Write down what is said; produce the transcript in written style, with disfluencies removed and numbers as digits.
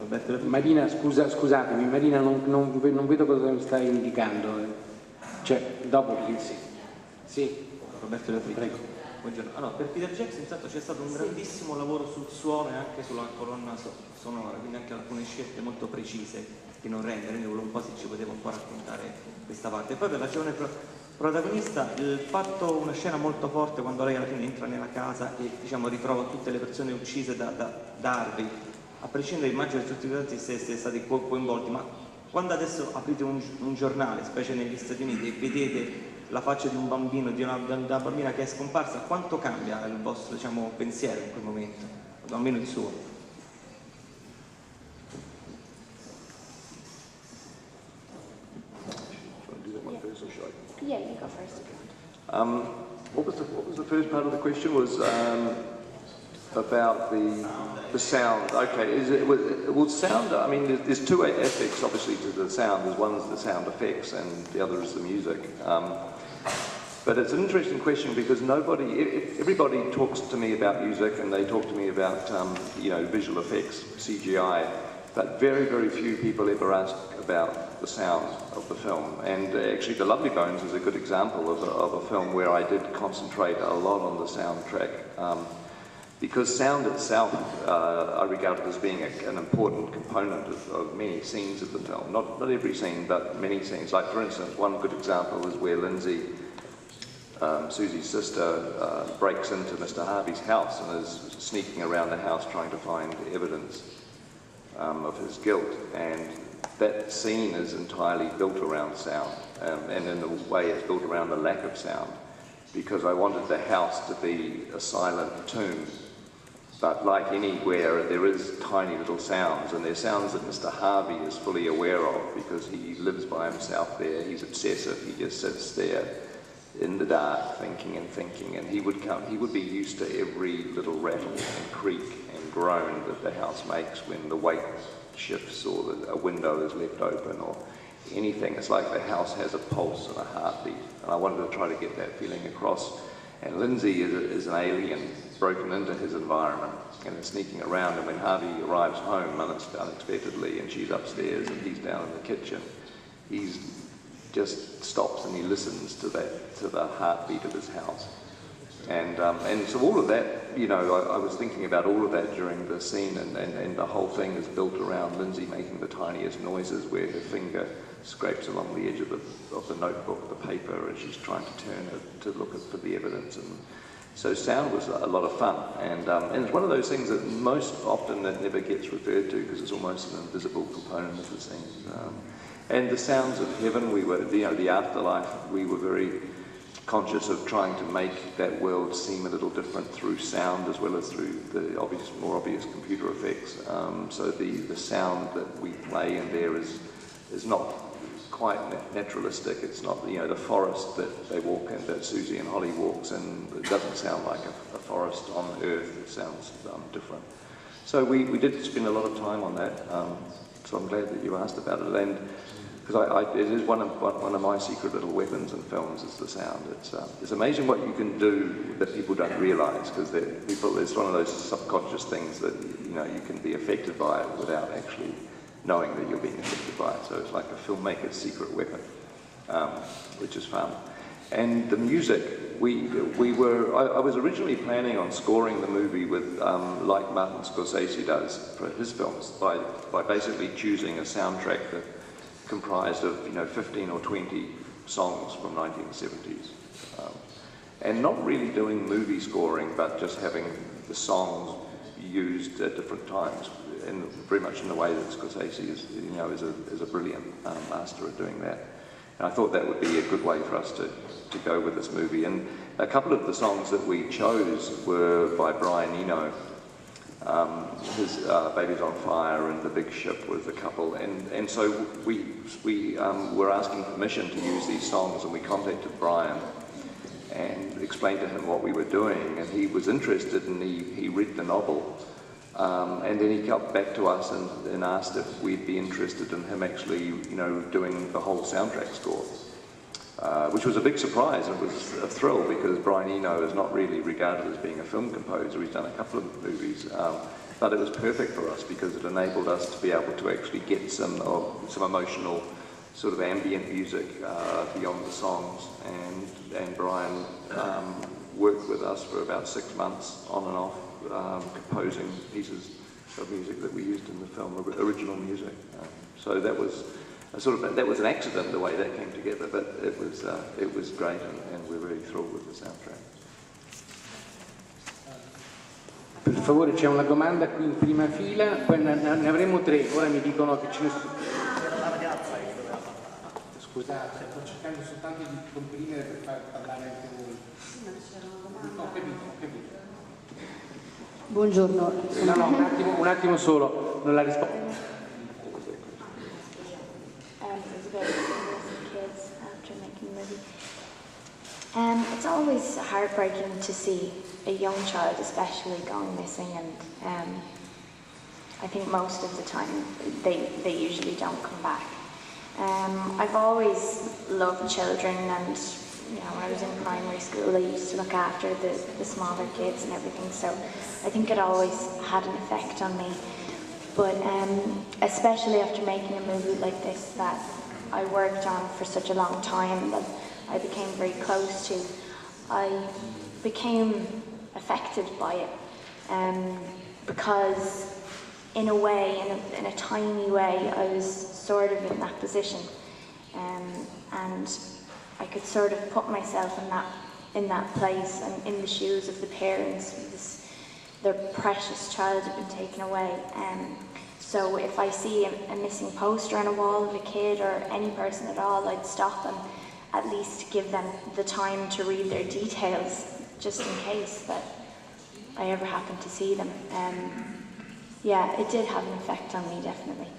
Marina, scusatemi, Marina, non vedo cosa mi stai indicando. Cioè, dopo sì. Sì. Roberto Lepri. Prego. Buongiorno. Allora, per Peter Jackson intanto c'è stato un grandissimo lavoro sul suono e anche sulla colonna sonora, quindi anche alcune scelte molto precise di non rendere, quindi volevo un po' se ci poteva un po' raccontare questa parte. E poi per la giovane protagonista, fatto una scena molto forte quando lei alla fine entra nella casa e diciamo ritrova tutte le persone uccise da Harvey, a prescindere immagino che tutti i ragazzi siete stati coinvolti, ma quando adesso aprite un giornale, specie negli Stati Uniti, e vedete la faccia di un bambino, di una bambina che è scomparsa, quanto cambia il vostro, diciamo, pensiero in quel momento, almeno il suo? Yeah, you go first. What was the first part of the question? Was about the sound. Okay, well, sound. I mean, there's two aspects, obviously, to the sound. There's one is the sound effects, and the other is the music. But it's an interesting question because everybody talks to me about music, and they talk to me about visual effects, CGI. But very, very few people ever ask about the sound of the film. And actually, The Lovely Bones is a good example of a film where I did concentrate a lot on the soundtrack. Because sound itself, I regard it as being an important component of many scenes of the film. Not every scene, but many scenes. Like, for instance, one good example is where Lindsay, Susie's sister, breaks into Mr. Harvey's house and is sneaking around the house trying to find evidence of his guilt. And that scene is entirely built around sound, and in a way it's built around the lack of sound, because I wanted the house to be a silent tomb. But like anywhere, there is tiny little sounds, and there's sounds that Mr. Harvey is fully aware of because he lives by himself there. He's obsessive. He just sits there in the dark thinking, and he would be used to every little rattle and creak and groan that the house makes when the weight shifts or a window is left open or anything. It's like the house has a pulse and a heartbeat, and I wanted to try to get that feeling across. And Lindsay is an alien broken into his environment and is sneaking around, and when Harvey arrives home unexpectedly and she's upstairs and he's down in the kitchen, he just stops and he listens to the heartbeat of his house. And so all of that, I was thinking about all of that during the scene, and the whole thing is built around Lindsay making the tiniest noises where her finger scrapes along the edge of the notebook, the paper, and she's trying to turn it to look for the evidence. And so sound was a lot of fun, and it's one of those things that most often that never gets referred to because it's almost an invisible component of the scene. And the sounds of heaven, we were, the afterlife, we were very conscious of trying to make that world seem a little different through sound as well as through the more obvious computer effects. So the sound that we play in there is not quite naturalistic. It's not, the forest that they walk in, that Susie and Holly walks in, it doesn't sound like a forest on Earth. It sounds different. So we did spend a lot of time on that. So I'm glad that you asked about it, and because it is one of my secret little weapons in films is the sound. It's amazing what you can do that people don't realise, because it's one of those subconscious things that you can be affected by it without actually knowing that you're being affected by it. So it's like a filmmaker's secret weapon, which is fun. And the music, I was originally planning on scoring the movie with, like Martin Scorsese does for his films, by basically choosing a soundtrack that comprised of 15 or 20 songs from 1970s, and not really doing movie scoring, but just having the songs used at different times, and very much in the way that Scorsese is a brilliant master at doing that. And I thought that would be a good way for us to go with this movie. And a couple of the songs that we chose were by Brian Eno. His Baby's on Fire and The Big Ship was a couple, and so we were asking permission to use these songs, and we contacted Brian and explained to him what we were doing, and he was interested, and he read the novel, and then he got back to us and asked if we'd be interested in him actually doing the whole soundtrack score. Which was a big surprise. It was a thrill because Brian Eno is not really regarded as being a film composer. He's done a couple of movies, but it was perfect for us because it enabled us to be able to actually get some emotional sort of ambient music beyond the songs, and Brian worked with us for about 6 months on and off, composing pieces of music that we used in the film, original music. So that was that was an accident the way that came together, but it was great, and we're really thrilled with the soundtrack. Per favore, c'è una domanda qui in prima fila, poi ne avremo 3, ora mi dicono che ce ne sono. Scusate, sto cercando soltanto di comprimere per far parlare anche voi. Ho capito. Buongiorno. No, un attimo solo, non la rispondo. It's always heartbreaking to see a young child especially going missing, and I think most of the time they usually don't come back. I've always loved children, and when I was in primary school I used to look after the smaller kids and everything, so I think it always had an effect on me. But especially after making a movie like this that I worked on for such a long time, that I became very close to, I became affected by it, because in a way, in a tiny way, I was sort of in that position, and I could sort of put myself in that place and in the shoes of the parents. Their precious child had been taken away. So if I see a missing poster on a wall of a kid or any person at all, I'd stop and at least give them the time to read their details, just in case that I ever happened to see them. Yeah, it did have an effect on me, definitely.